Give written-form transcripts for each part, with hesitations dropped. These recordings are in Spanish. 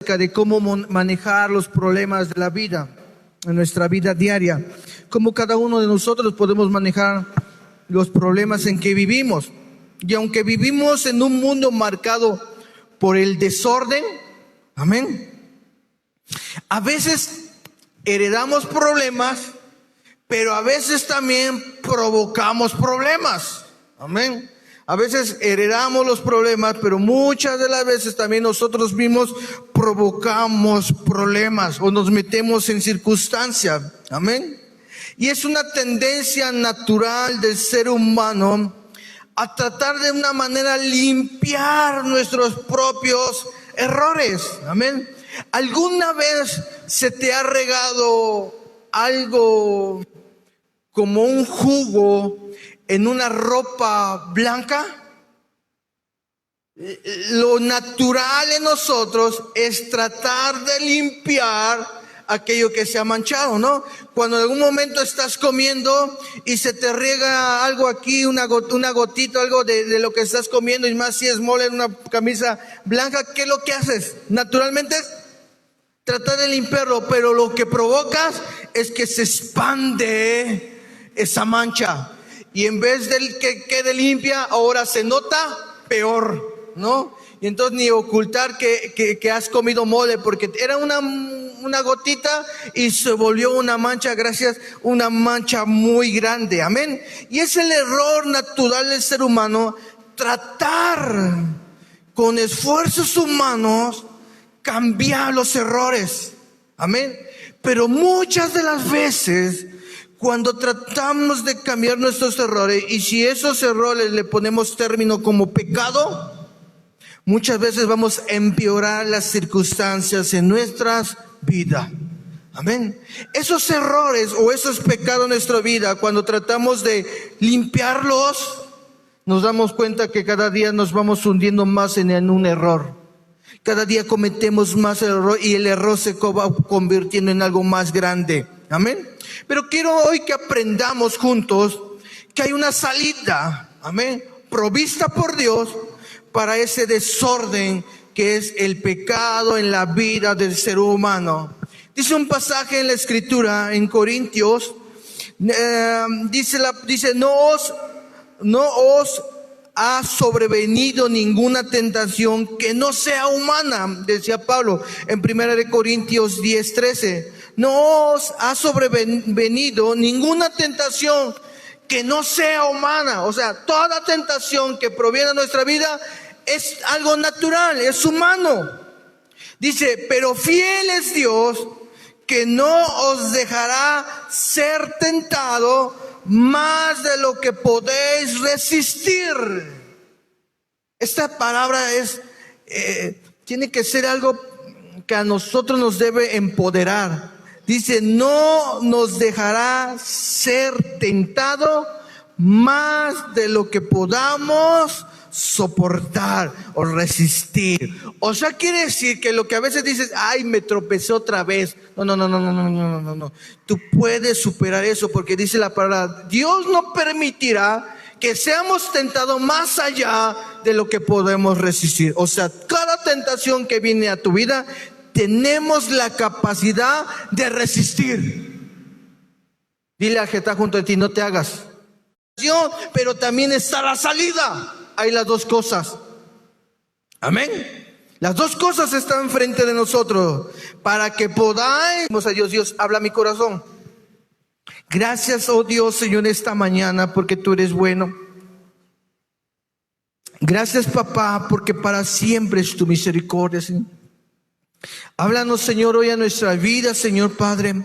de cómo manejar los problemas de la vida, en nuestra vida diaria. Cómo cada uno de nosotros podemos manejar los problemas en que vivimos. Y aunque vivimos en un mundo marcado por el desorden, amén, a veces heredamos problemas, pero a veces también provocamos problemas, amén. A veces heredamos los problemas, pero muchas de las veces también nosotros mismos provocamos problemas o nos metemos en circunstancias, amén. Y es una tendencia natural del ser humano a tratar de una manera limpiar nuestros propios errores, amén. ¿Alguna vez se te ha regado algo como un jugo en una ropa blanca? Lo natural en nosotros es tratar de limpiar aquello que se ha manchado, ¿no? Cuando en algún momento estás comiendo y se te riega algo aquí, una gotita, algo de lo que estás comiendo, y más si es mole en una camisa blanca, ¿qué es lo que haces? Naturalmente tratar de limpiarlo, pero lo que provocas es que se expande esa mancha. Y en vez de que quede limpia, ahora se nota peor, ¿no? Y entonces ni ocultar que has comido mole, porque era una gotita y se volvió una mancha, una mancha muy grande, amén. Y es el error natural del ser humano, tratar con esfuerzos humanos cambiar los errores, amén. Pero muchas de las veces, cuando tratamos de cambiar nuestros errores, y si esos errores le ponemos término como pecado, muchas veces vamos a empeorar las circunstancias en nuestras vidas, amén. Esos errores o esos pecados en nuestra vida, cuando tratamos de limpiarlos, nos damos cuenta que cada día nos vamos hundiendo más en un error. Cada día cometemos más error y el error se va convirtiendo en algo más grande, amén. Pero quiero hoy que aprendamos juntos que hay una salida, amén, provista por Dios para ese desorden que es el pecado en la vida del ser humano. Dice un pasaje en la Escritura, en Corintios, dice no os ha sobrevenido ninguna tentación que no sea humana, decía Pablo en 1 Corintios 10:13. No os ha sobrevenido ninguna tentación que no sea humana. O sea, toda tentación que proviene de nuestra vida es algo natural, es humano. Dice, pero fiel es Dios, que no os dejará ser tentado más de lo que podéis resistir. Esta palabra tiene que ser algo que a nosotros nos debe empoderar. Dice, no nos dejará ser tentado más de lo que podamos soportar o resistir. O sea, quiere decir que lo que a veces dices, ay, me tropecé otra vez. No. Tú puedes superar eso, porque dice la palabra, Dios no permitirá que seamos tentados más allá de lo que podemos resistir. O sea, cada tentación que viene a tu vida, tenemos la capacidad de resistir. Dile al que está junto a ti, no te hagas. Pero también está la salida. Hay las dos cosas. Amén. Las dos cosas están enfrente de nosotros para que podáis. A Dios, habla mi corazón. Gracias, oh Dios, Señor, esta mañana, porque tú eres bueno. Gracias, papá, porque para siempre es tu misericordia, Señor. Háblanos, Señor, hoy a nuestra vida, Señor Padre.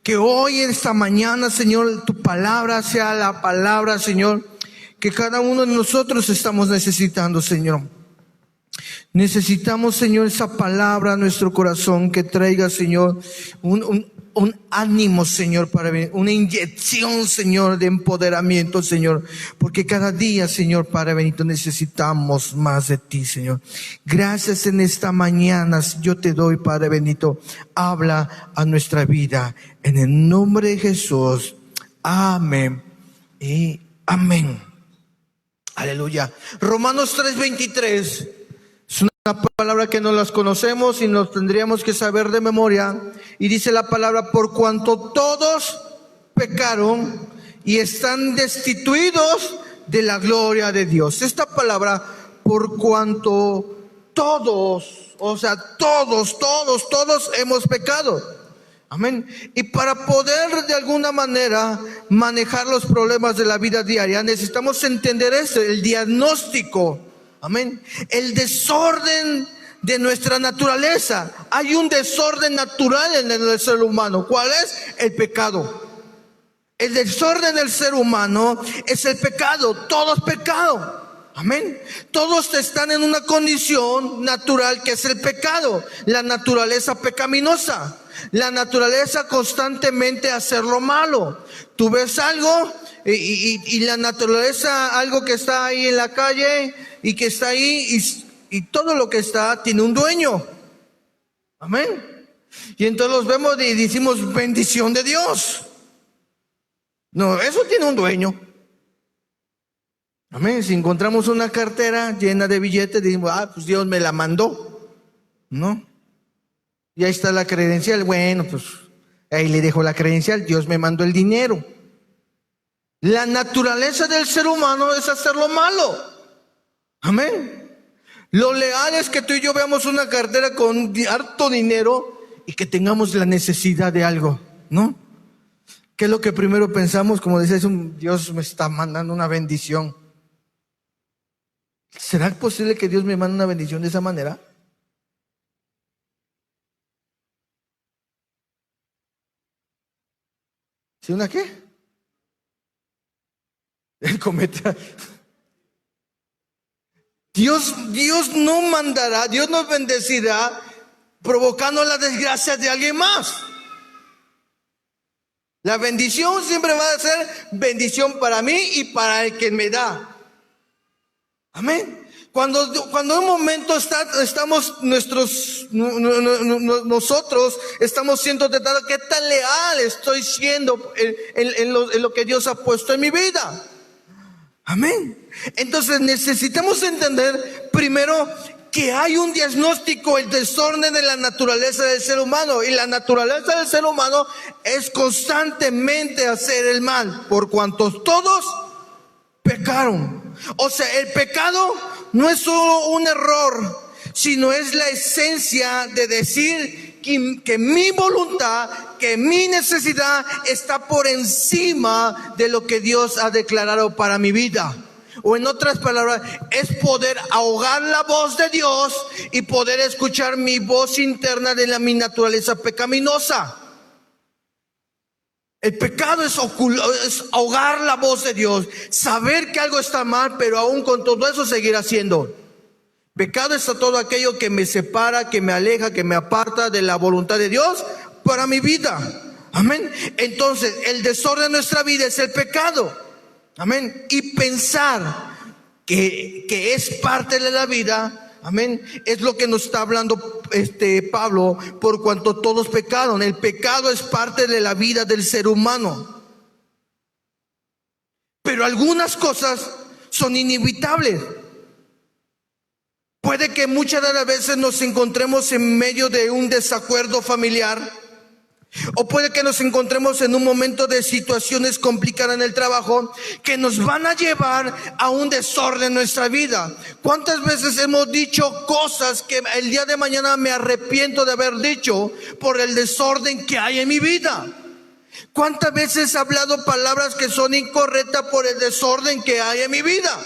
Que hoy, en esta mañana, Señor, tu palabra sea la palabra, Señor, que cada uno de nosotros estamos necesitando, Señor. Necesitamos, Señor, esa palabra a nuestro corazón que traiga, Señor, un ánimo, Señor, para venir, una inyección, Señor, de empoderamiento, Señor, porque cada día, Señor, Padre bendito, necesitamos más de ti, Señor. Gracias en esta mañana, yo te doy, Padre bendito, habla a nuestra vida, en el nombre de Jesús, amén y amén. Aleluya. Romanos 3:23 una palabra que no las conocemos y nos tendríamos que saber de memoria. Y dice la palabra: por cuanto todos pecaron y están destituidos de la gloria de Dios. Esta palabra, por cuanto todos, o sea, todos hemos pecado. Amén. Y para poder de alguna manera manejar los problemas de la vida diaria, necesitamos entender esto, el diagnóstico. Amén. El desorden de nuestra naturaleza. Hay un desorden natural en el ser humano. ¿Cuál es? El pecado. El desorden del ser humano es el pecado. Todo es pecado. Amén. Todos están en una condición natural que es el pecado. La naturaleza pecaminosa. La naturaleza constantemente hacer lo malo. Tú ves algo y la naturaleza, algo que está ahí en la calle y que está ahí, y todo lo que está tiene un dueño. Amén. Y entonces los vemos y decimos: bendición de Dios. No, eso tiene un dueño. Amén. Si encontramos una cartera llena de billetes, decimos: pues Dios me la mandó. ¿No? Y ahí está la credencial. Bueno, pues ahí le dejo la credencial. Dios me mandó el dinero. La naturaleza del ser humano es hacer lo malo. Amén. Lo leal es que tú y yo veamos una cartera con harto dinero y que tengamos la necesidad de algo, ¿no? ¿Qué es lo que primero pensamos? Como decías, Dios me está mandando una bendición. ¿Será posible que Dios me mande una bendición de esa manera? ¿Sí, una qué? El cometa. Dios no mandará, Dios nos bendecirá provocando la desgracia de alguien más. La bendición siempre va a ser bendición para mí y para el que me da. Amén. Cuando en un momento estamos nosotros estamos siendo tentados, ¿qué tan leal estoy siendo en lo que Dios ha puesto en mi vida? Amén. Entonces necesitamos entender primero que hay un diagnóstico, el desorden de la naturaleza del ser humano. Y la naturaleza del ser humano es constantemente hacer el mal, por cuanto todos pecaron. O sea, el pecado no es solo un error, sino es la esencia de decir que mi voluntad, que mi necesidad está por encima de lo que Dios ha declarado para mi vida. O en otras palabras, es poder ahogar la voz de Dios y poder escuchar mi voz interna de mi naturaleza pecaminosa. El pecado es ahogar la voz de Dios, saber que algo está mal, pero aún con todo eso seguir haciendo. Pecado es todo aquello que me separa, que me aleja, que me aparta de la voluntad de Dios para mi vida. Amén. Entonces, el desorden de nuestra vida es el pecado. Amén. Y pensar que es parte de la vida, amén, es lo que nos está hablando Pablo, por cuanto todos pecaron. El pecado es parte de la vida del ser humano. Pero algunas cosas son inevitables. Puede que muchas de las veces nos encontremos en medio de un desacuerdo familiar. O puede que nos encontremos en un momento de situaciones complicadas en el trabajo que nos van a llevar a un desorden en nuestra vida. ¿Cuántas veces hemos dicho cosas que el día de mañana me arrepiento de haber dicho por el desorden que hay en mi vida? ¿Cuántas veces he hablado palabras que son incorrectas por el desorden que hay en mi vida?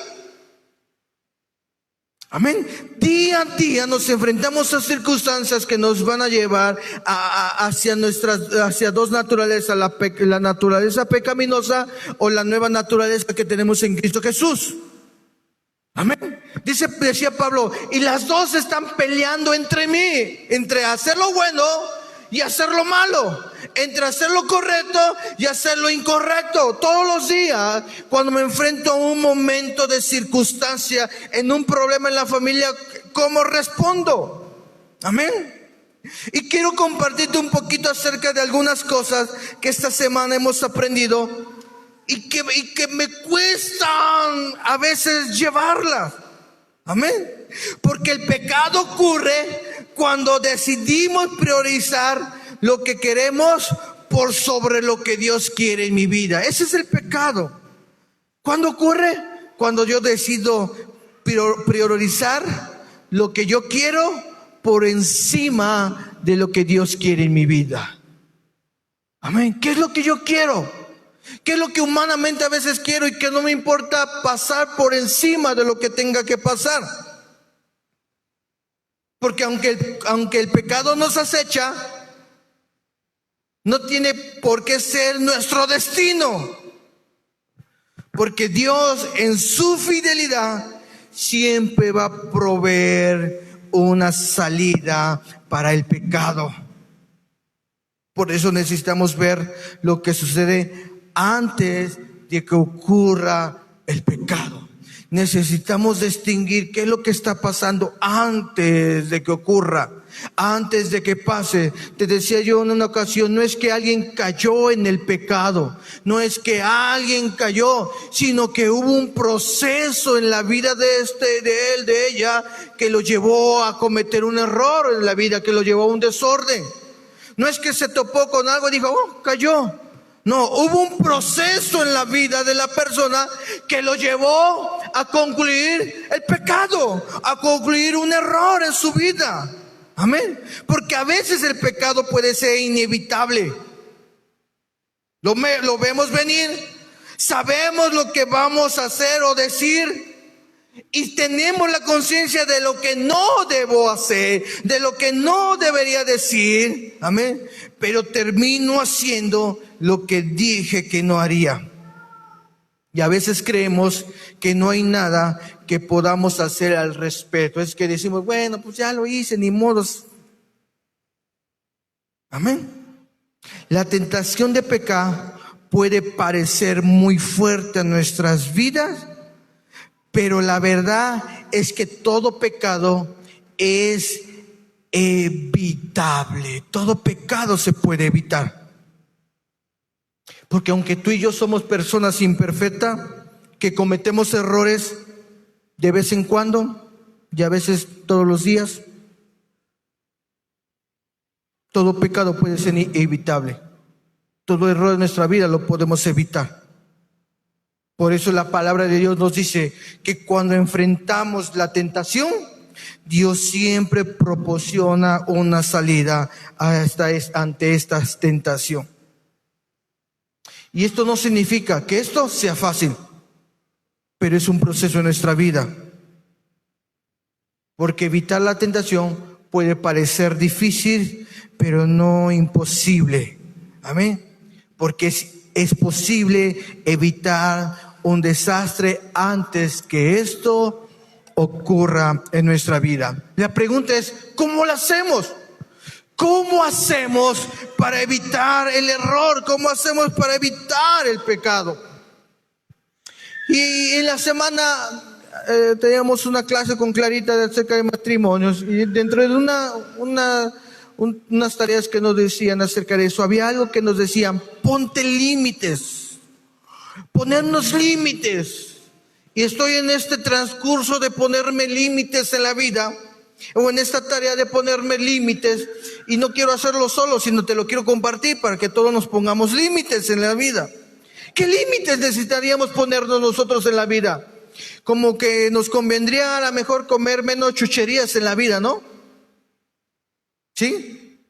Amén. Día a día nos enfrentamos a circunstancias que nos van a llevar hacia dos naturalezas, la naturaleza pecaminosa o la nueva naturaleza que tenemos en Cristo Jesús. Amén. Decía Pablo, y las dos están peleando entre mí, entre hacer lo bueno y hacer lo malo, entre hacer lo correcto y hacer lo incorrecto. Todos los días, cuando me enfrento a un momento de circunstancia, en un problema en la familia, ¿cómo respondo? Amén. Y quiero compartirte un poquito acerca de algunas cosas que esta semana hemos aprendido y que me cuestan a veces llevarlas. Amén. Porque el pecado ocurre cuando decidimos priorizar lo que queremos por sobre lo que Dios quiere en mi vida. Ese es el pecado. ¿Cuándo ocurre? Cuando yo decido priorizar lo que yo quiero por encima de lo que Dios quiere en mi vida. Amén. ¿Qué es lo que yo quiero? ¿Qué es lo que humanamente a veces quiero y que no me importa pasar por encima de lo que tenga que pasar? Porque aunque el pecado nos acecha, no tiene por qué ser nuestro destino. Porque Dios en su fidelidad siempre va a proveer una salida para el pecado. Por eso necesitamos ver lo que sucede antes de que ocurra el pecado. Necesitamos distinguir qué es lo que está pasando antes de que ocurra, antes de que pase. Te decía yo en una ocasión, no es que alguien cayó en el pecado, no es que alguien cayó, sino que hubo un proceso en la vida de él, de ella, que lo llevó a cometer un error en la vida, que lo llevó a un desorden. No es que se topó con algo y dijo, oh, cayó. No, hubo un proceso en la vida de la persona que lo llevó a concluir el pecado, a concluir un error en su vida. Amén. Porque a veces el pecado puede ser inevitable. Lo vemos venir, sabemos lo que vamos a hacer o decir y tenemos la conciencia de lo que no debo hacer, de lo que no debería decir. Amén. Pero termino haciendo lo que dije que no haría. Y a veces creemos que no hay nada que podamos hacer al respecto. Es que decimos, bueno, pues ya lo hice, ni modos. Amén. La tentación de pecar puede parecer muy fuerte en nuestras vidas, pero la verdad es que todo pecado es evitable. Todo pecado se puede evitar. Porque aunque tú y yo somos personas imperfectas, que cometemos errores de vez en cuando y a veces todos los días, todo pecado puede ser evitable. Todo error en nuestra vida lo podemos evitar. Por eso la palabra de Dios nos dice que cuando enfrentamos la tentación, Dios siempre proporciona una salida ante esta tentación. Y esto no significa que esto sea fácil, pero es un proceso en nuestra vida. Porque evitar la tentación puede parecer difícil, pero no imposible. Amén. Porque es posible evitar un desastre antes que esto ocurra en nuestra vida. La pregunta es, ¿cómo lo hacemos? ¿Cómo hacemos para evitar el error? ¿Cómo hacemos para evitar el pecado? Y en la semana teníamos una clase con Clarita acerca de matrimonios, y dentro de unas tareas que nos decían acerca de eso, había algo que nos decían, ponte límites, ponernos límites. Y estoy en este transcurso de ponerme límites en la vida, o en esta tarea de ponerme límites, y no quiero hacerlo solo, sino te lo quiero compartir para que todos nos pongamos límites en la vida. ¿Qué límites necesitaríamos ponernos nosotros en la vida? Como que nos convendría a lo mejor comer menos chucherías en la vida, ¿no? ¿Sí?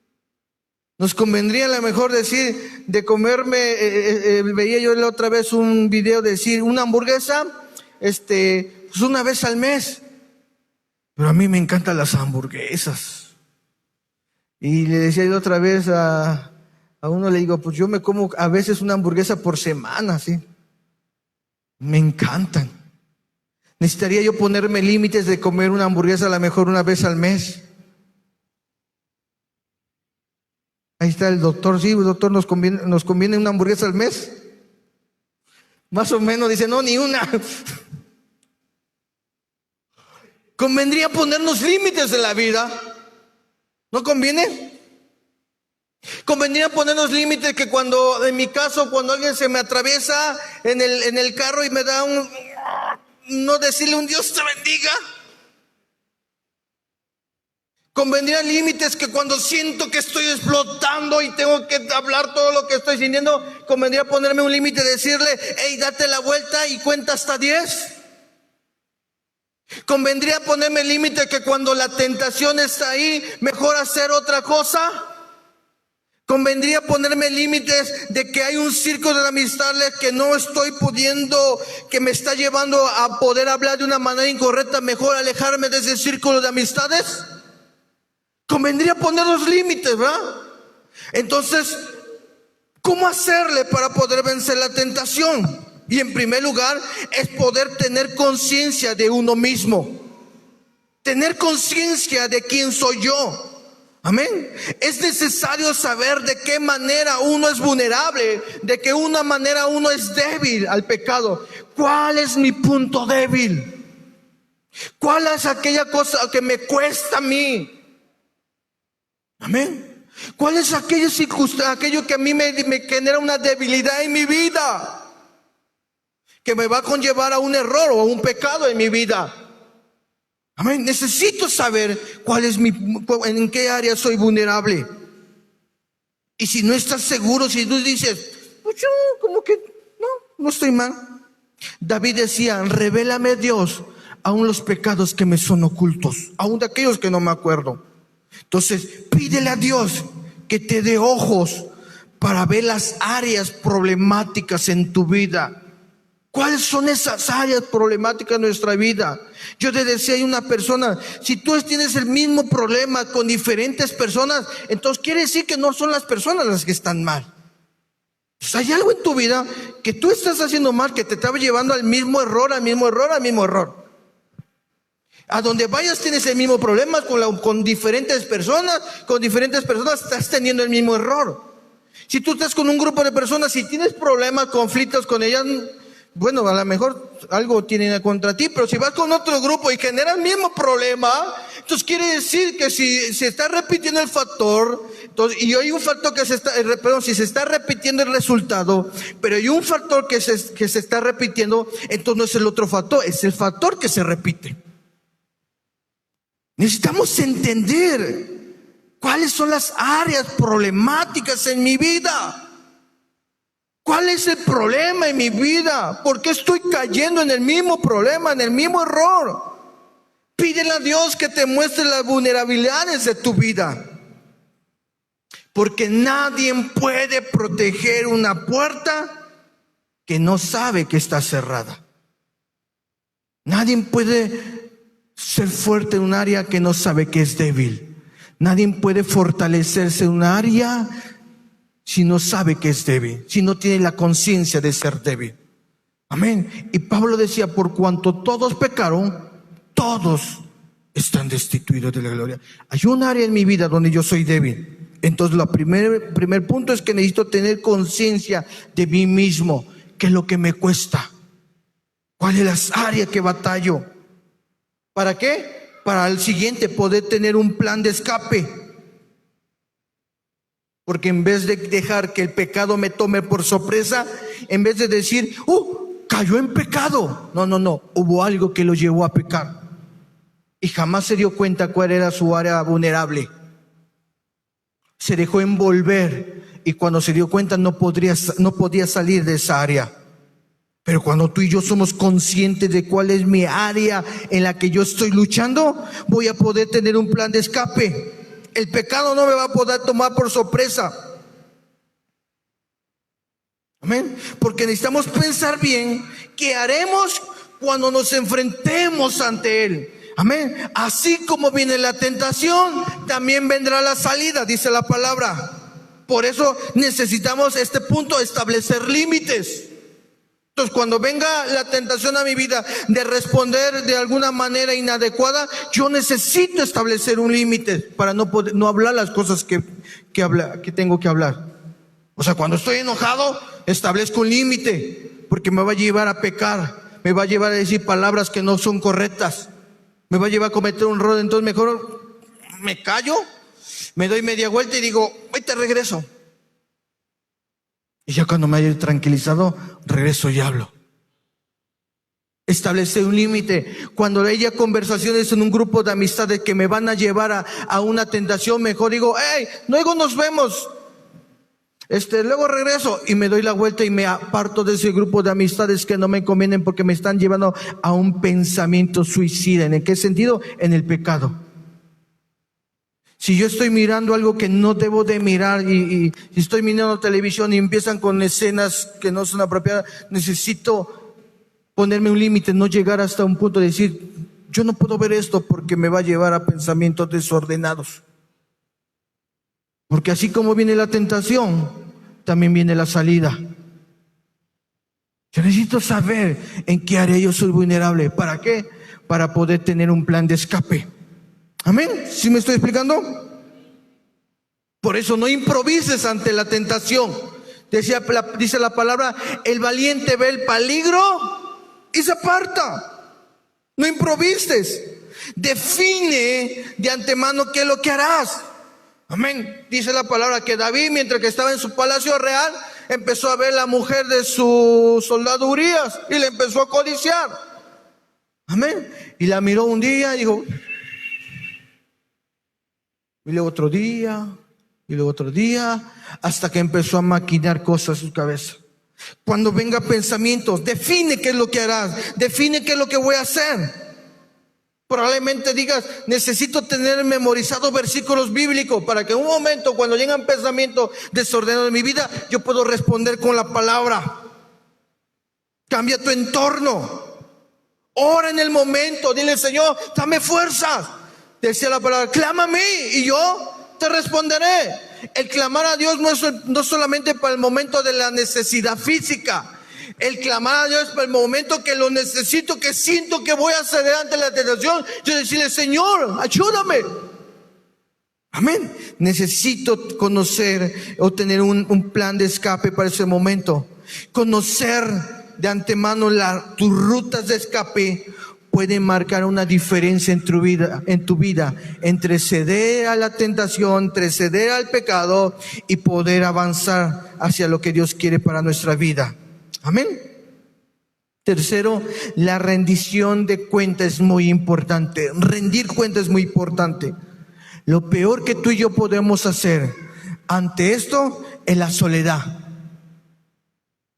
Nos convendría a lo mejor decir, de comerme, veía yo la otra vez un video decir, una hamburguesa, pues una vez al mes. Pero a mí me encantan las hamburguesas. Y le decía yo otra vez a uno, le digo, pues yo me como a veces una hamburguesa por semana, ¿sí? Me encantan. Necesitaría yo ponerme límites de comer una hamburguesa a lo mejor una vez al mes. Ahí está el doctor, sí, doctor, nos conviene una hamburguesa al mes. Más o menos, dice, no, ni una. Convendría ponernos límites en la vida. ¿No conviene? Convendría ponernos límites que cuando, en mi caso, cuando alguien se me atraviesa en el carro y me da no decirle un Dios te bendiga. Convendría límites que cuando siento que estoy explotando y tengo que hablar todo lo que estoy sintiendo, convendría ponerme un límite y decirle, hey, date la vuelta y cuenta hasta 10. Convendría ponerme límite que cuando la tentación está ahí, mejor hacer otra cosa. Convendría ponerme límites de que hay un círculo de amistades que no estoy pudiendo, que me está llevando a poder hablar de una manera incorrecta, mejor alejarme de ese círculo de amistades. Convendría poner los límites, ¿verdad? Entonces, ¿cómo hacerle para poder vencer la tentación? Y en primer lugar, es poder tener conciencia de uno mismo. Tener conciencia de quién soy yo. Amén. Es necesario saber de qué manera uno es vulnerable, de qué una manera uno es débil al pecado. ¿Cuál es mi punto débil? ¿Cuál es aquella cosa que me cuesta a mí? Amén. ¿Cuál es aquella circunstancia, aquello que a mí me genera una debilidad en mi vida, que me va a conllevar a un error o a un pecado en mi vida? Amén. Necesito saber cuál es en qué área soy vulnerable. Y si no estás seguro, si tú dices, pues yo como que no estoy mal. David decía, revélame Dios aún los pecados que me son ocultos, aún de aquellos que no me acuerdo. Entonces, pídele a Dios que te dé ojos para ver las áreas problemáticas en tu vida. ¿Cuáles son esas áreas problemáticas en nuestra vida? Yo te decía, hay una persona, si tú tienes el mismo problema con diferentes personas, entonces quiere decir que no son las personas las que están mal. Pues hay algo en tu vida que tú estás haciendo mal, que te está llevando al mismo error, al mismo error, al mismo error. A donde vayas tienes el mismo problema con diferentes personas estás teniendo el mismo error. Si tú estás con un grupo de personas, si tienes problemas, conflictos con ellas, bueno, a lo mejor algo tienen contra ti, pero si vas con otro grupo y genera el mismo problema, entonces quiere decir que si se está repitiendo el factor, entonces, y hay un factor que si se está repitiendo el resultado, pero hay un factor que se está repitiendo, entonces no es el otro factor, es el factor que se repite. Necesitamos entender cuáles son las áreas problemáticas en mi vida. ¿Cuál es el problema en mi vida? ¿Por qué estoy cayendo en el mismo problema, en el mismo error? Pídele a Dios que te muestre las vulnerabilidades de tu vida. Porque nadie puede proteger una puerta que no sabe que está cerrada. Nadie puede ser fuerte en un área que no sabe que es débil. Nadie puede fortalecerse en un área si no sabe que es débil, si no tiene la conciencia de ser débil. Amén. Y Pablo decía, por cuanto todos pecaron, todos están destituidos de la gloria. Hay un área en mi vida donde yo soy débil. Entonces el primer punto es que necesito tener conciencia de mí mismo. ¿Qué es lo que me cuesta? ¿Cuáles son las áreas que batallo? ¿Para qué? Para el siguiente poder tener un plan de escape. Porque en vez de dejar que el pecado me tome por sorpresa, en vez de decir, cayó en pecado. No, hubo algo que lo llevó a pecar. Y jamás se dio cuenta cuál era su área vulnerable. Se dejó envolver y cuando se dio cuenta no podía salir de esa área. Pero cuando tú y yo somos conscientes de cuál es mi área en la que yo estoy luchando, voy a poder tener un plan de escape. El pecado no me va a poder tomar por sorpresa. Amén. Porque necesitamos pensar bien qué haremos cuando nos enfrentemos ante Él. Amén. Así como viene la tentación, también vendrá la salida, dice la palabra. Por eso necesitamos este punto, establecer límites. Entonces, cuando venga la tentación a mi vida de responder de alguna manera inadecuada, yo necesito establecer un límite para no hablar las cosas que tengo que hablar. O sea, cuando estoy enojado, establezco un límite, porque me va a llevar a pecar, me va a llevar a decir palabras que no son correctas, me va a llevar a cometer un error. Entonces mejor me callo, me doy media vuelta y digo, hoy te regreso. Y ya cuando me haya tranquilizado, regreso y hablo. Establecer un límite. Cuando haya conversaciones en un grupo de amistades que me van a llevar a una tentación, mejor digo, hey, luego nos vemos. Luego regreso y me doy la vuelta y me aparto de ese grupo de amistades que no me convienen porque me están llevando a un pensamiento suicida. ¿En qué sentido? En el pecado. Si yo estoy mirando algo que no debo de mirar y estoy mirando televisión y empiezan con escenas que no son apropiadas, necesito ponerme un límite, no llegar hasta un punto de decir, yo no puedo ver esto porque me va a llevar a pensamientos desordenados. Porque así como viene la tentación, también viene la salida. Yo necesito saber en qué área yo soy vulnerable. ¿Para qué? Para poder tener un plan de escape. ¿Amén? ¿Sí me estoy explicando? Por eso no improvises ante la tentación. Dice la palabra, el valiente ve el peligro y se aparta. No improvises. Define de antemano qué es lo que harás. Amén. Dice la palabra que David, mientras que estaba en su palacio real, empezó a ver la mujer de su soldado Urías y le empezó a codiciar. Amén. Y la miró un día y dijo, y luego otro día, y luego otro día, hasta que empezó a maquinar cosas en su cabeza. Cuando venga pensamientos, define qué es lo que harás, define qué es lo que voy a hacer. Probablemente digas, necesito tener memorizados versículos bíblicos para que en un momento, cuando llegan pensamientos desordenados en mi vida, yo puedo responder con la palabra. Cambia tu entorno. Ora en el momento, dile, Señor, dame fuerzas. Decía la palabra, clama a mí y yo te responderé. El clamar a Dios no es solamente para el momento de la necesidad física. El clamar a Dios para el momento que lo necesito, que siento que voy a ceder ante la tentación. Yo decirle, Señor, ayúdame. Amén. Necesito conocer o tener un plan de escape para ese momento. Conocer de antemano tus rutas de escape pueden marcar una diferencia en tu vida, entre ceder a la tentación, entre ceder al pecado y poder avanzar hacia lo que Dios quiere para nuestra vida. Amén. Tercero, la rendición de cuenta es muy importante. Rendir cuenta es muy importante. Lo peor que tú y yo podemos hacer ante esto es la soledad.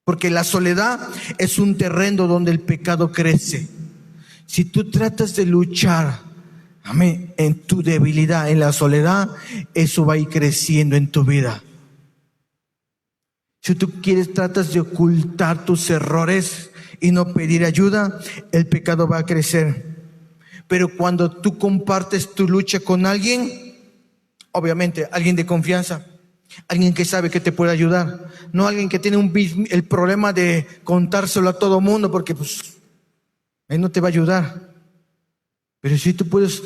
Porque la soledad es un terreno donde el pecado crece. Si tú tratas de luchar, amén, en tu debilidad, en la soledad, eso va a ir creciendo en tu vida. Si tú tratas de ocultar tus errores y no pedir ayuda, el pecado va a crecer. Pero cuando tú compartes tu lucha con alguien, obviamente alguien de confianza, alguien que sabe que te puede ayudar, no alguien que tiene el problema de contárselo a todo mundo, porque pues él no te va a ayudar. Pero si tú puedes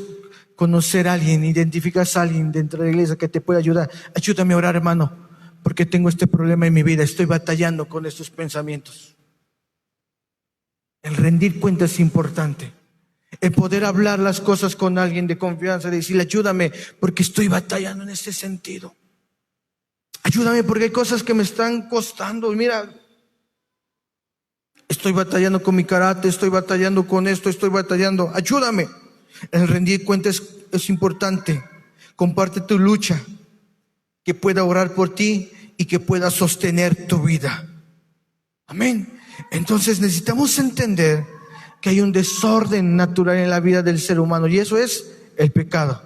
conocer a alguien, identificas a alguien dentro de la iglesia que te puede ayudar, ayúdame a orar, hermano, porque tengo este problema en mi vida, estoy batallando con estos pensamientos. El rendir cuenta es importante. El poder hablar las cosas con alguien de confianza, decirle, ayúdame porque estoy batallando en ese sentido. Ayúdame porque hay cosas que me están costando. Mira, estoy batallando con mi carácter, estoy batallando con esto, estoy batallando. Ayúdame. El rendir cuentas es importante. Comparte tu lucha, que pueda orar por ti y que pueda sostener tu vida. Amén. Entonces necesitamos entender que hay un desorden natural en la vida del ser humano y eso es el pecado.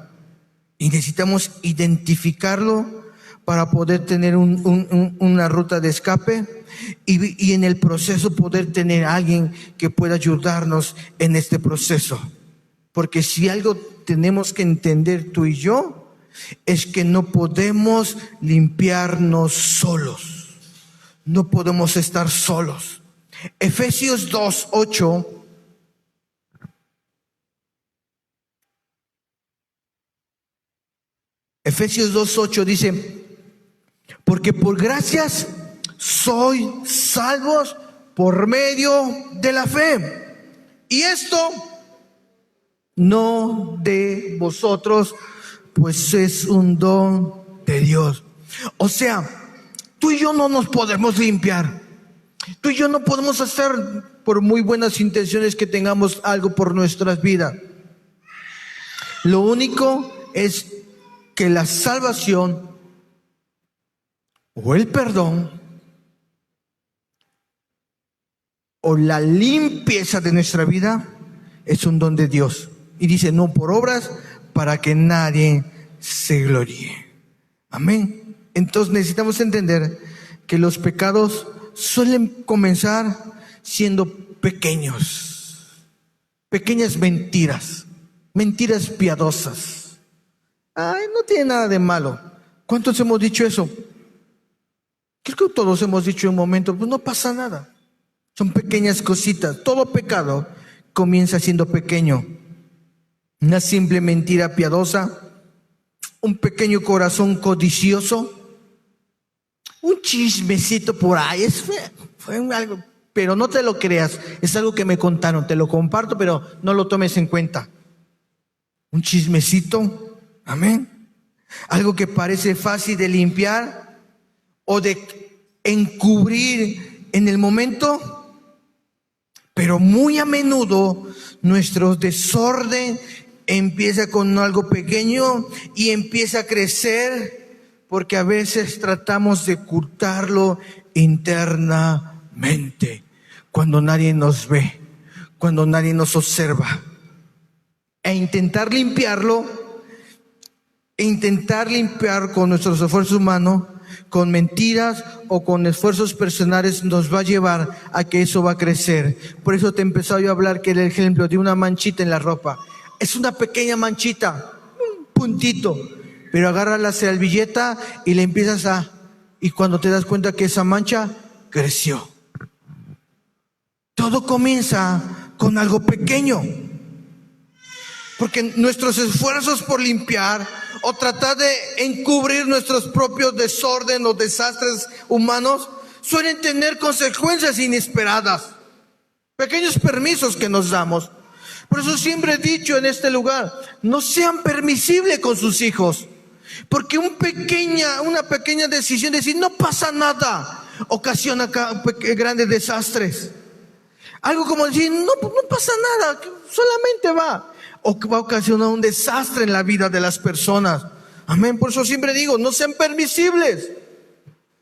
Y necesitamos identificarlo para poder tener una ruta de escape y en el proceso poder tener a alguien que pueda ayudarnos en este proceso. Porque si algo tenemos que entender tú y yo, es que no podemos limpiarnos solos. No podemos estar solos. Efesios 2:8. Efesios 2:8 dice, porque por gracias soy salvos por medio de la fe. Y esto no de vosotros, pues es un don de Dios. O sea, tú y yo no nos podemos limpiar. Tú y yo no podemos por muy buenas intenciones que tengamos algo por nuestras vidas. Lo único es que la salvación o el perdón o la limpieza de nuestra vida es un don de Dios. Y dice, no por obras, para que nadie se gloríe. Amén. Entonces necesitamos entender que los pecados suelen comenzar siendo pequeños, pequeñas mentiras, mentiras piadosas. Ay, no tiene nada de malo. ¿Cuántos hemos dicho eso? Creo que todos hemos dicho en un momento, pues no pasa nada. Son pequeñas cositas. Todo pecado comienza siendo pequeño. Una simple mentira piadosa, un pequeño corazón codicioso, un chismecito por ahí. Fue algo, pero no te lo creas. Es algo que me contaron. Te lo comparto, pero no lo tomes en cuenta. Un chismecito. Amén. Algo que parece fácil de limpiar o de encubrir en el momento. Pero muy a menudo nuestro desorden empieza con algo pequeño y empieza a crecer porque a veces tratamos de ocultarlo internamente cuando nadie nos ve, cuando nadie nos observa. E intentar limpiar con nuestros esfuerzos humanos, con mentiras o con esfuerzos personales, nos va a llevar a que eso va a crecer. Por eso te he empezado yo a hablar que el ejemplo de una manchita en la ropa. Es una pequeña manchita, un puntito, pero agarras la servilleta y le empiezas y cuando te das cuenta que esa mancha creció. Todo comienza con algo pequeño. Porque nuestros esfuerzos por limpiar o tratar de encubrir nuestros propios desorden o desastres humanos suelen tener consecuencias inesperadas. Pequeños permisos que nos damos. Por eso siempre he dicho en este lugar, no sean permisibles con sus hijos. Porque una pequeña decisión de decir no pasa nada, ocasiona grandes desastres. Algo como decir no pasa nada, solamente va a ocasionar un desastre en la vida de las personas. Amén. Por eso siempre digo, no sean permisibles.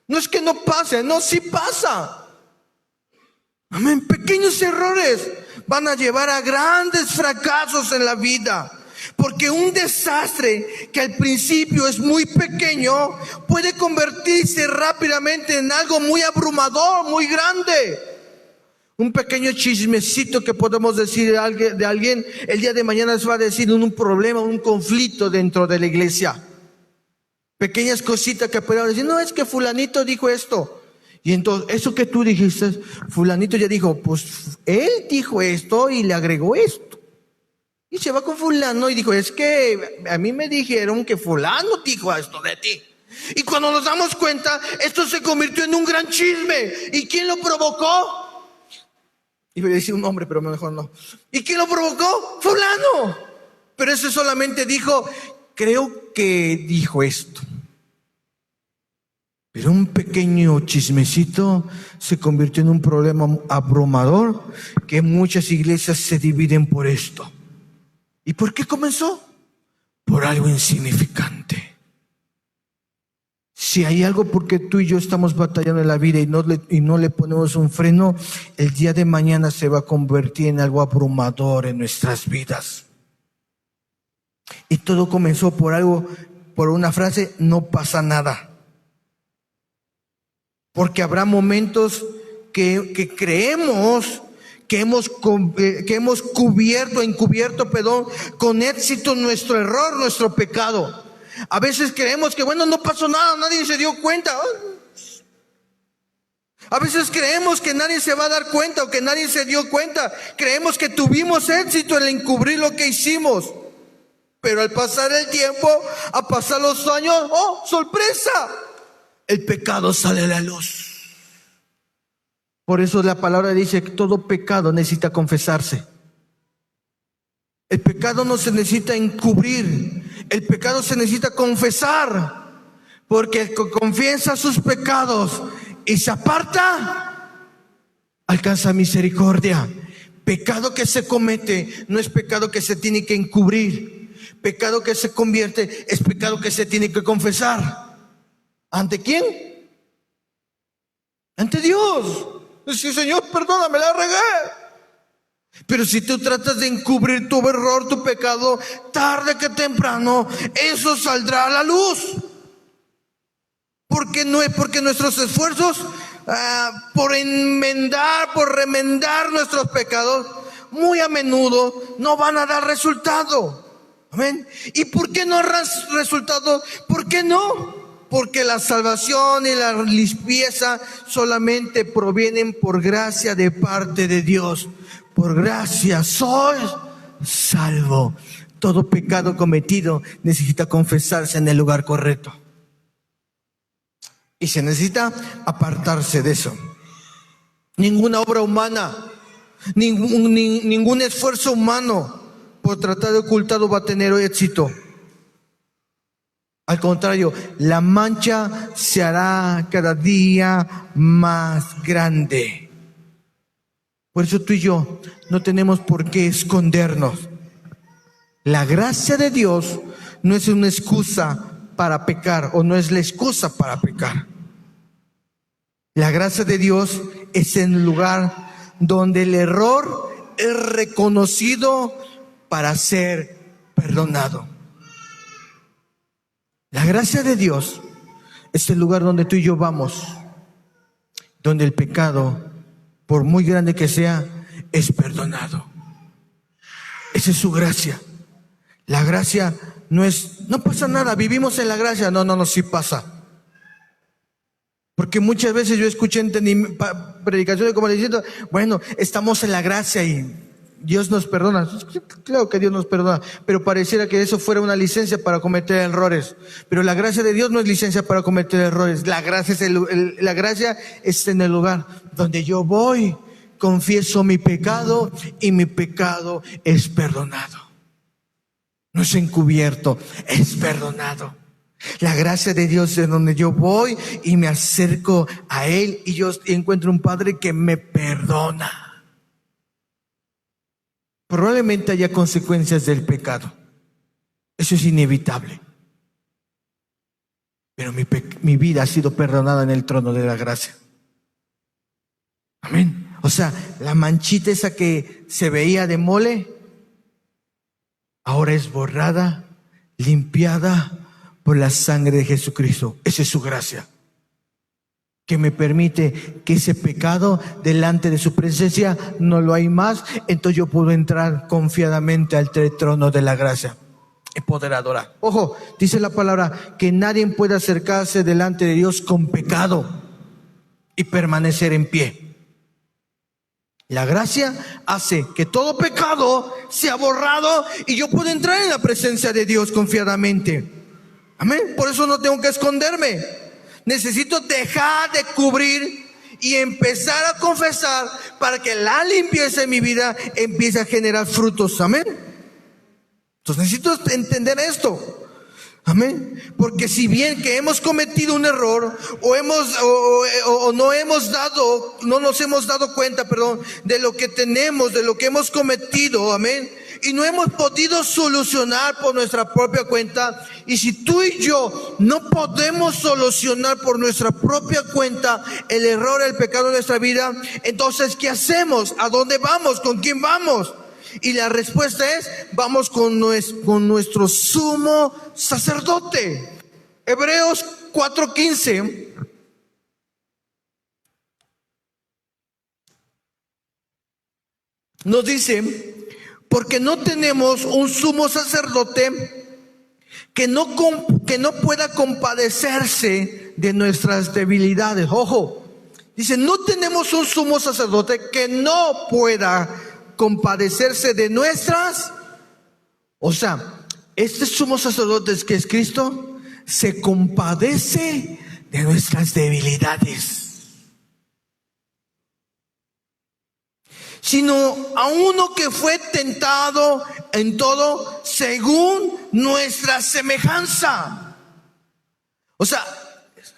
No es que no pase, no, sí pasa. Amén. Pequeños errores van a llevar a grandes fracasos en la vida. Porque un desastre que al principio es muy pequeño puede convertirse rápidamente en algo muy abrumador, muy grande. Un pequeño chismecito que podemos decir de alguien, el día de mañana se va a decir un problema, un conflicto dentro de la iglesia. Pequeñas cositas que podemos decir, no, es que fulanito dijo esto. Y entonces, eso que tú dijiste, fulanito ya dijo, pues él dijo esto y le agregó esto. Y se va con fulano y dijo, es que a mí me dijeron que fulano dijo esto de ti. Y cuando nos damos cuenta, esto se convirtió en un gran chisme. ¿Y quién lo provocó? Iba a decir un hombre, pero mejor no. ¿Y quién lo provocó? Fulano. Pero ese solamente dijo, creo que dijo esto. Pero un pequeño chismecito se convirtió en un problema abrumador que muchas iglesias se dividen por esto. ¿Y por qué comenzó? Por algo insignificante. Si hay algo porque tú y yo estamos batallando en la vida y no le ponemos un freno, el día de mañana se va a convertir en algo abrumador en nuestras vidas. Y todo comenzó por una frase, no pasa nada. Porque habrá momentos que creemos que hemos encubierto con éxito nuestro error, nuestro pecado. A veces creemos que no pasó nada, nadie se dio cuenta. A veces creemos que nadie se va a dar cuenta o que nadie se dio cuenta. Creemos que tuvimos éxito en encubrir lo que hicimos. Pero al pasar el tiempo, a pasar los años, ¡oh, sorpresa! El pecado sale a la luz. Por eso la palabra dice que todo pecado necesita confesarse. El pecado no se necesita encubrir, el pecado se necesita confesar, porque el que confiesa sus pecados y se aparta, alcanza misericordia. Pecado que se comete no es pecado que se tiene que encubrir. Pecado que se convierte es pecado que se tiene que confesar. ¿Ante quién? Ante Dios. Decir, Señor, perdóname, la regué. Pero si tú tratas de encubrir tu error, tu pecado, tarde que temprano, eso saldrá a la luz. Porque no es porque nuestros esfuerzos por enmendar, por remendar nuestros pecados, muy a menudo no van a dar resultado. Amén. ¿Y por qué no resultado? ¿Por qué no? Porque la salvación y la limpieza solamente provienen por gracia de parte de Dios. Por gracia soy salvo. Todo pecado cometido necesita confesarse en el lugar correcto. Y se necesita apartarse de eso. Ninguna obra humana, ningún esfuerzo humano por tratar de ocultarlo va a tener éxito. Al contrario, la mancha se hará cada día más grande. Por eso tú y yo no tenemos por qué escondernos. La gracia de Dios no es una excusa para pecar, o no es la excusa para pecar. La gracia de Dios es el lugar donde el error es reconocido para ser perdonado. La gracia de Dios es el lugar donde tú y yo vamos, donde el pecado, por muy grande que sea, es perdonado. Esa es su gracia. La gracia no pasa nada, vivimos en la gracia. No, sí pasa. Porque muchas veces yo escuché predicaciones como diciendo, bueno, estamos en la gracia y Dios nos perdona. Claro que Dios nos perdona, pero pareciera que eso fuera una licencia para cometer errores. Pero la gracia de Dios no es licencia para cometer errores. La gracia es en el lugar donde yo voy, confieso mi pecado y mi pecado es perdonado. No es encubierto, es perdonado. La gracia de Dios es donde yo voy y me acerco a Él y yo encuentro un Padre que me perdona. Probablemente haya consecuencias del pecado. Eso es inevitable. Pero mi vida ha sido perdonada en el trono de la gracia. Amén. O sea, la manchita esa que se veía de mole, ahora es borrada, limpiada por la sangre de Jesucristo. Esa es su gracia, que me permite que ese pecado delante de su presencia no lo hay más. Entonces yo puedo entrar confiadamente al trono de la gracia y poder adorar. Ojo, dice la palabra que nadie puede acercarse delante de Dios con pecado y permanecer en pie. La gracia hace que todo pecado sea borrado y yo puedo entrar en la presencia de Dios confiadamente. Amén. Por eso no tengo que esconderme. Necesito dejar de cubrir y empezar a confesar para que la limpieza en mi vida empiece a generar frutos. Amén. Entonces necesito entender esto. Amén. Porque si bien que hemos cometido un error o no nos hemos dado cuenta, de lo que tenemos, de lo que hemos cometido, amén, y no hemos podido solucionar por nuestra propia cuenta, y si tú y yo no podemos solucionar por nuestra propia cuenta el error, el pecado de nuestra vida, entonces ¿qué hacemos? ¿A dónde vamos? ¿Con quién vamos? Y la respuesta es, vamos con nuestro sumo sacerdote. Hebreos 4:15 nos dice, porque no tenemos un sumo sacerdote que no pueda compadecerse de nuestras debilidades. Ojo, dice, no tenemos un sumo sacerdote que no pueda compadecerse de nuestras. O sea, este sumo sacerdote que es Cristo se compadece de nuestras debilidades, sino a uno que fue tentado en todo según nuestra semejanza. O sea,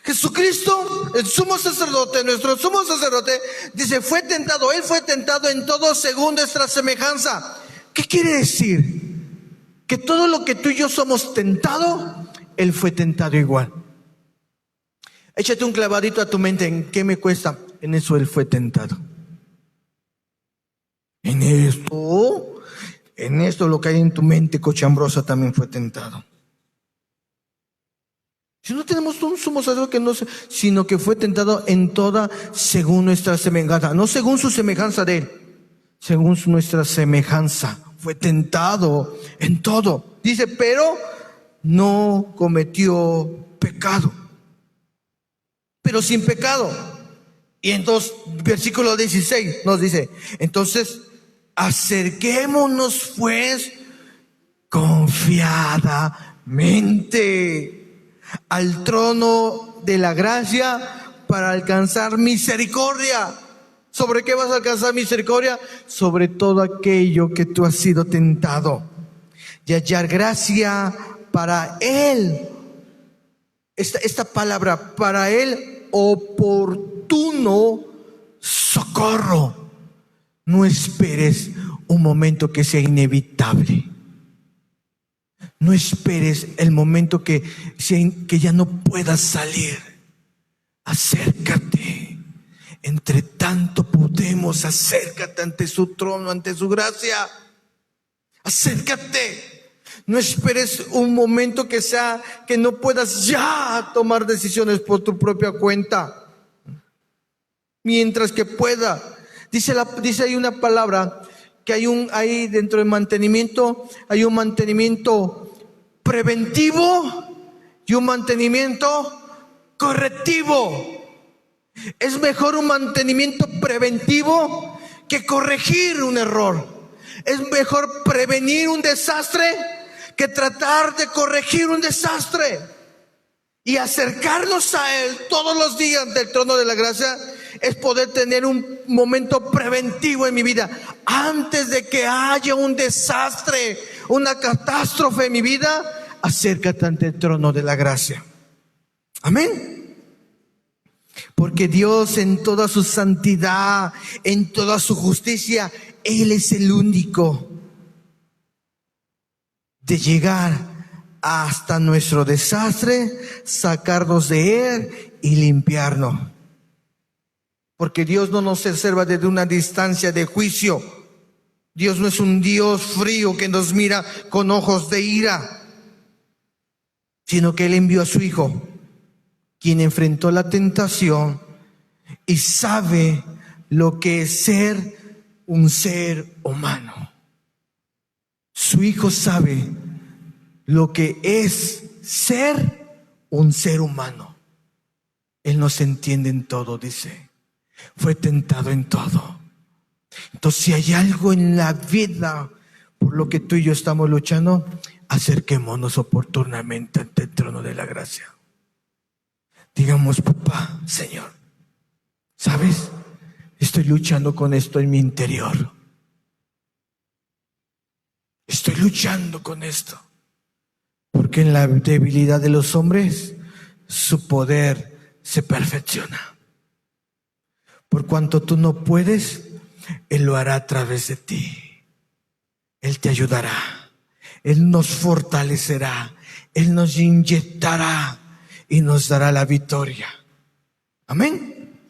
Jesucristo, el sumo sacerdote, nuestro sumo sacerdote, dice, fue tentado, Él fue tentado en todo según nuestra semejanza. ¿Qué quiere decir? Que todo lo que tú y yo somos tentado, Él fue tentado igual. Échate un clavadito a tu mente, ¿en qué me cuesta? En eso Él fue tentado. En esto lo que hay en tu mente cochambrosa también fue tentado. Si no tenemos un sumo sacerdote que no, sino que fue tentado en toda según nuestra semejanza, no según su semejanza de Él, según nuestra semejanza, fue tentado en todo. Dice, pero no cometió pecado, pero sin pecado. Y entonces, versículo 16 nos dice, entonces, acerquémonos pues confiadamente al trono de la gracia para alcanzar misericordia. ¿Sobre qué vas a alcanzar misericordia? Sobre todo aquello que tú has sido tentado, y hallar gracia para Él. Esta palabra, para Él, oportuno socorro. No esperes un momento que sea inevitable. No esperes el momento que ya no puedas salir. Acércate. Entre tanto podemos, acércate ante su trono, ante su gracia. Acércate. No esperes un momento que no puedas ya tomar decisiones por tu propia cuenta. Mientras que pueda. Dice ahí una palabra que hay dentro del mantenimiento, hay un mantenimiento preventivo y un mantenimiento correctivo. Es mejor un mantenimiento preventivo que corregir un error. Es mejor prevenir un desastre que tratar de corregir un desastre. Y acercarnos a Él todos los días del trono de la gracia es poder tener un momento preventivo en mi vida. Antes de que haya un desastre, una catástrofe en mi vida, acércate ante el trono de la gracia. Amén. Porque Dios en toda su santidad, en toda su justicia, Él es el único de llegar hasta nuestro desastre, sacarnos de él y limpiarnos. Porque Dios no nos observa desde una distancia de juicio. Dios no es un Dios frío que nos mira con ojos de ira, sino que Él envió a su Hijo, quien enfrentó la tentación y sabe lo que es ser un ser humano. Su Hijo sabe lo que es ser un ser humano. Él nos entiende en todo, dice. Fue tentado en todo. Entonces, si hay algo en la vida por lo que tú y yo estamos luchando, acerquémonos oportunamente ante el trono de la gracia. Digamos, papá, Señor, ¿sabes? Estoy luchando con esto en mi interior. Estoy luchando con esto. Porque en la debilidad de los hombres, su poder se perfecciona. Por cuanto tú no puedes, Él lo hará a través de ti. Él te ayudará. Él nos fortalecerá. Él nos inyectará y nos dará la victoria. Amén.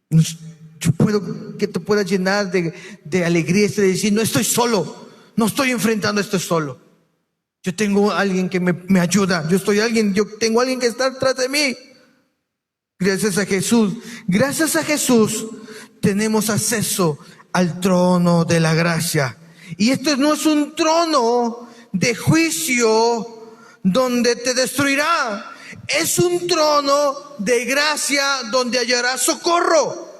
Yo puedo que te pueda llenar de alegría, de decir, no estoy solo. No estoy enfrentando esto solo. Yo tengo a alguien que me ayuda. Yo tengo a alguien que está atrás de mí. Gracias a Jesús. Gracias a Jesús tenemos acceso al trono de la gracia. Y esto no es un trono de juicio donde te destruirá. Es un trono de gracia donde hallarás socorro.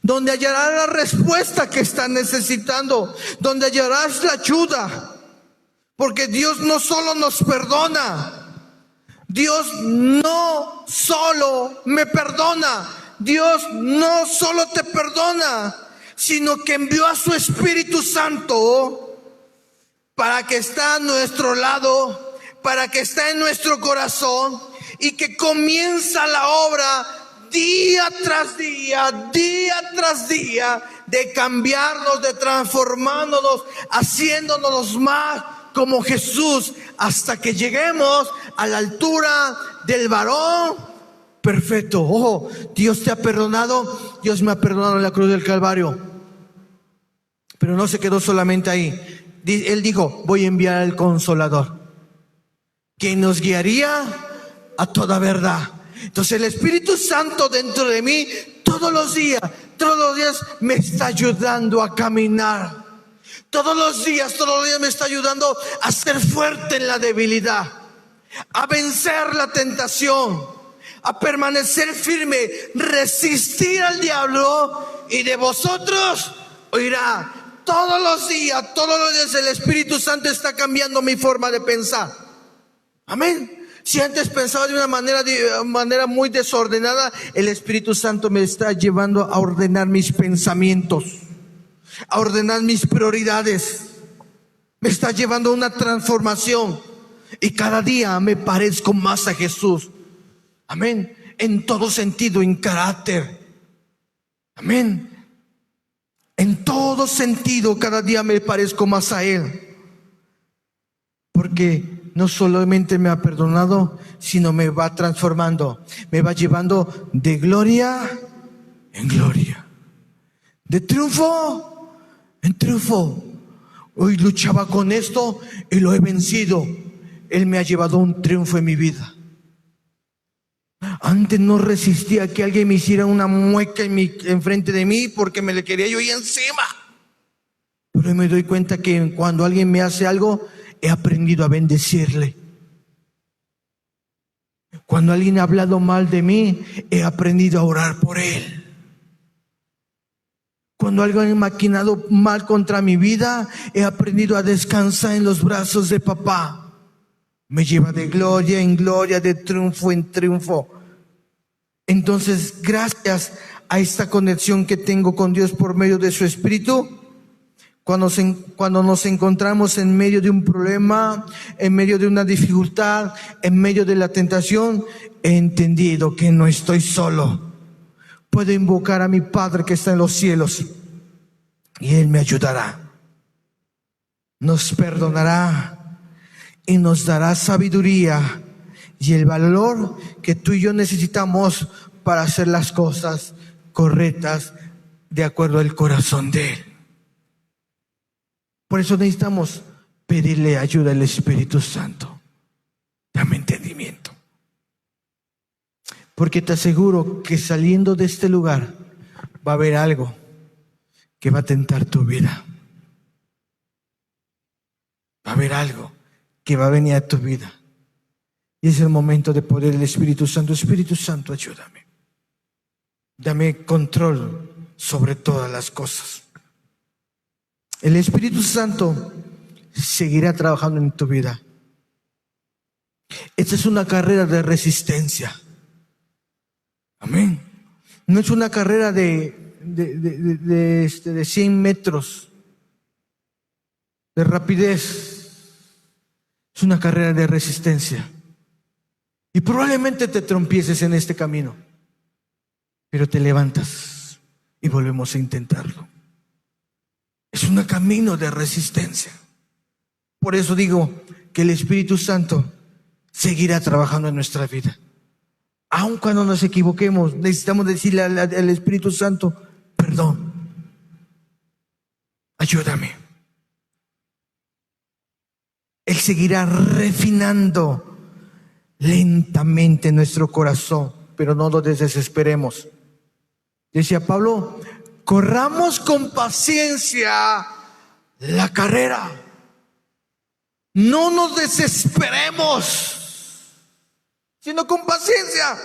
Donde hallarás la respuesta que estás necesitando. Donde hallarás la ayuda. Porque Dios no solo nos perdona, Dios no solo me perdona, Dios no solo te perdona, sino que envió a su Espíritu Santo para que esté a nuestro lado, para que esté en nuestro corazón y que comienza la obra día tras día, de cambiarnos, de transformándonos, haciéndonos más como Jesús, hasta que lleguemos a la altura del varón perfecto. Ojo, Dios te ha perdonado, Dios me ha perdonado en la cruz del Calvario. Pero no se quedó solamente ahí. Él dijo, voy a enviar al Consolador, que nos guiaría a toda verdad. Entonces el Espíritu Santo dentro de mí todos los días me está ayudando a caminar. Todos los días me está ayudando a ser fuerte en la debilidad, a vencer la tentación, a permanecer firme, resistir al diablo, y de vosotros oirá. Todos los días el Espíritu Santo está cambiando mi forma de pensar. Amén. Si antes pensaba de una manera muy desordenada, el Espíritu Santo me está llevando a ordenar mis pensamientos, a ordenar mis prioridades. Me está llevando a una transformación, y cada día me parezco más a Jesús. Amén. En todo sentido, en carácter. Amén. En todo sentido, cada día me parezco más a Él. Porque no solamente me ha perdonado, sino me va transformando. Me va llevando de gloria en gloria, de triunfo en triunfo. Hoy luchaba con esto y lo he vencido. Él me ha llevado a un triunfo en mi vida. Antes no resistía que alguien me hiciera una mueca enfrente de mí, porque me le quería yo ir encima. Pero me doy cuenta que cuando alguien me hace algo, he aprendido a bendecirle. Cuando alguien ha hablado mal de mí, he aprendido a orar por él. Cuando alguien ha maquinado mal contra mi vida, he aprendido a descansar en los brazos de papá. Me lleva de gloria en gloria, de triunfo en triunfo. Entonces, gracias a esta conexión que tengo con Dios por medio de su Espíritu, cuando nos encontramos en medio de un problema, en medio de una dificultad, en medio de la tentación, he entendido que no estoy solo. Puedo invocar a mi Padre que está en los cielos, y Él me ayudará, nos perdonará y nos dará sabiduría y el valor que tú y yo necesitamos para hacer las cosas correctas de acuerdo al corazón de Él. Por eso necesitamos pedirle ayuda al Espíritu Santo. Dame entendimiento. Porque te aseguro que saliendo de este lugar va a haber algo que va a tentar tu vida. Va a haber algo que va a venir a tu vida. Y es el momento de poder el Espíritu Santo. Espíritu Santo, ayúdame. Dame control sobre todas las cosas. El Espíritu Santo seguirá trabajando en tu vida. Esta es una carrera de resistencia. Amén. No es una carrera de 100 metros de rapidez. Es una carrera de resistencia. Y probablemente te trompieces en este camino, pero te levantas y volvemos a intentarlo. Es un camino de resistencia. Por eso digo que el Espíritu Santo seguirá trabajando en nuestra vida. Aun cuando nos equivoquemos, necesitamos decirle al Espíritu Santo: perdón, ayúdame. Él seguirá refinando lentamente nuestro corazón, pero no nos desesperemos. Decía Pablo: corramos con paciencia la carrera. No nos desesperemos, sino con paciencia,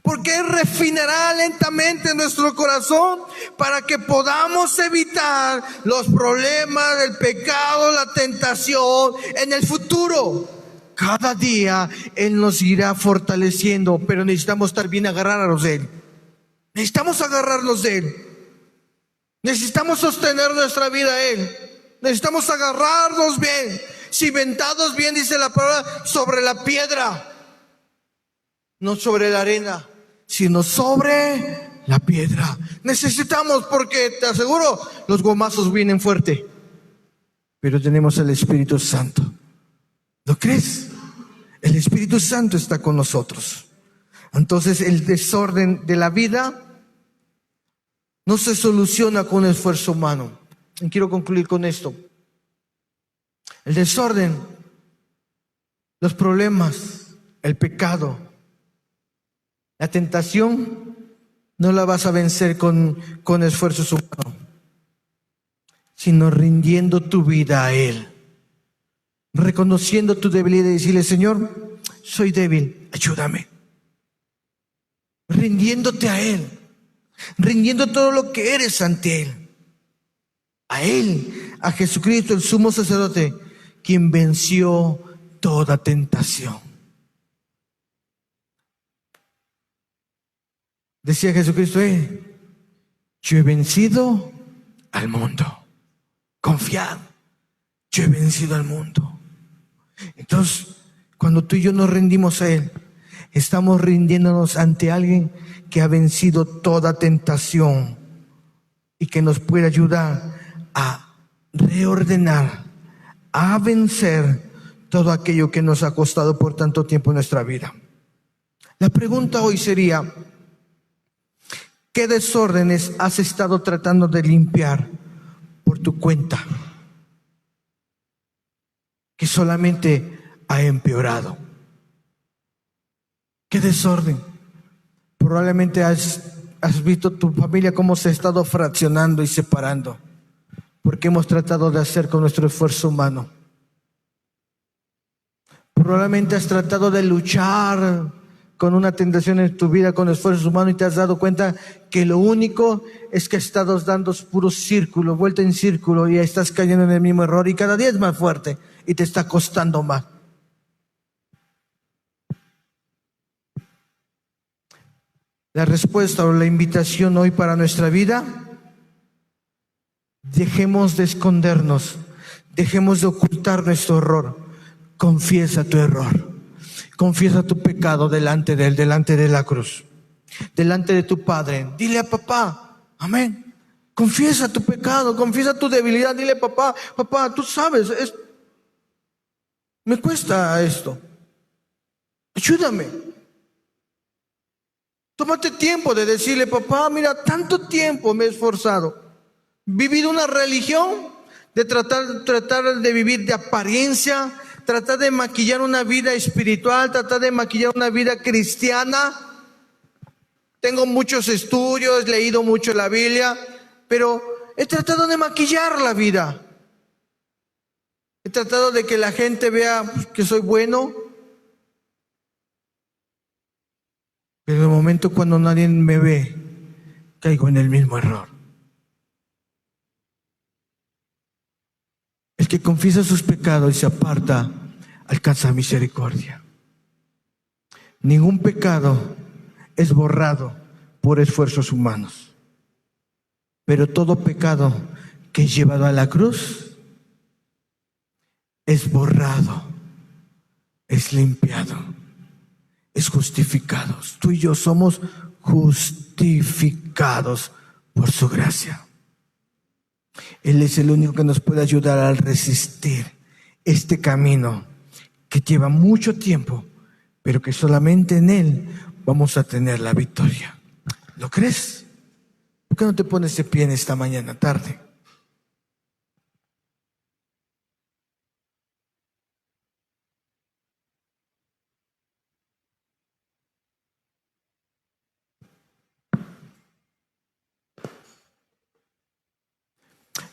porque Él refinará lentamente nuestro corazón para que podamos evitar los problemas, el pecado, la tentación en el futuro. Cada día Él nos irá fortaleciendo, pero necesitamos estar bien agarrados de Él. Necesitamos agarrarnos de Él. Necesitamos sostener nuestra vida a Él. Necesitamos agarrarnos bien, cimentados bien, dice la palabra, sobre la piedra. no sobre la arena, sino sobre la piedra. Necesitamos, porque te aseguro, los gomazos vienen fuerte, pero tenemos el Espíritu Santo. ¿Lo crees? El Espíritu Santo está con nosotros. Entonces el desorden de la vida no se soluciona con esfuerzo humano. Y quiero concluir con esto. El desorden, los problemas, el pecado, la tentación, no la vas a vencer con esfuerzos humanos, sino rindiendo tu vida a Él, reconociendo tu debilidad y decirle: Señor, soy débil, ayúdame. Rindiéndote a Él, rindiendo todo lo que eres ante Él. A Él, a Jesucristo, el sumo sacerdote, quien venció toda tentación. Decía Jesucristo: yo he vencido al mundo. Confiad, yo he vencido al mundo. Entonces, cuando tú y yo nos rendimos a Él, estamos rindiéndonos ante alguien que ha vencido toda tentación y que nos puede ayudar a reordenar, a vencer todo aquello que nos ha costado por tanto tiempo en nuestra vida. La pregunta hoy sería: ¿qué desórdenes has estado tratando de limpiar por tu cuenta, que solamente ha empeorado? ¿Qué desorden? Probablemente has visto tu familia cómo se ha estado fraccionando y separando, porque hemos tratado de hacer con nuestro esfuerzo humano. Probablemente has tratado de luchar con una tentación en tu vida con esfuerzos humanos y te has dado cuenta que lo único es que estás dando puro círculo, vuelta en círculo, y estás cayendo en el mismo error y cada día es más fuerte y te está costando más. La respuesta o la invitación hoy para nuestra vida: dejemos de escondernos, dejemos de ocultar nuestro error. Confiesa tu error, confiesa tu pecado delante de Él, delante de la cruz, delante de tu Padre. Dile a papá, amén. Confiesa tu pecado, confiesa tu debilidad. Dile: papá, tú sabes, me cuesta esto, ayúdame. Tómate tiempo de decirle: papá, mira, tanto tiempo me he esforzado, vivido una religión, de tratar de vivir de apariencia, tratar de maquillar una vida espiritual, tratar de maquillar una vida cristiana. Tengo muchos estudios, he leído mucho la Biblia, pero he tratado de maquillar la vida. He tratado de que la gente vea que soy bueno. Pero en el momento cuando nadie me ve, caigo en el mismo error. El que confiesa sus pecados y se aparta, alcanza misericordia. Ningún pecado es borrado por esfuerzos humanos, pero todo pecado que es llevado a la cruz es borrado, es limpiado, es justificados. Tú y yo somos justificados por su gracia. Él es el único que nos puede ayudar a resistir este camino que lleva mucho tiempo, pero que solamente en Él vamos a tener la victoria. ¿Lo crees? ¿Por qué no te pones de pie en esta mañana tarde?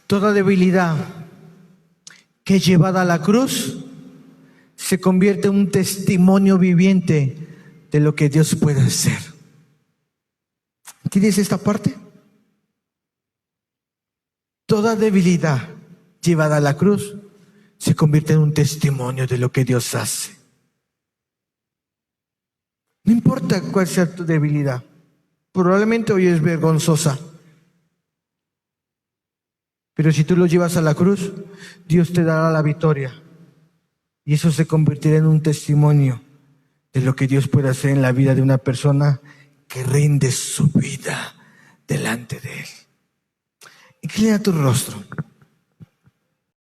Toda debilidad que es llevada a la cruz se convierte en un testimonio viviente de lo que Dios puede hacer. ¿Entiendes esta parte? Toda debilidad llevada a la cruz se convierte en un testimonio de lo que Dios hace. No importa cuál sea tu debilidad, probablemente hoy es vergonzosa, pero si tú lo llevas a la cruz, Dios te dará la victoria. Y eso se convertirá en un testimonio de lo que Dios puede hacer en la vida de una persona que rinde su vida delante de Él. Inclina tu rostro.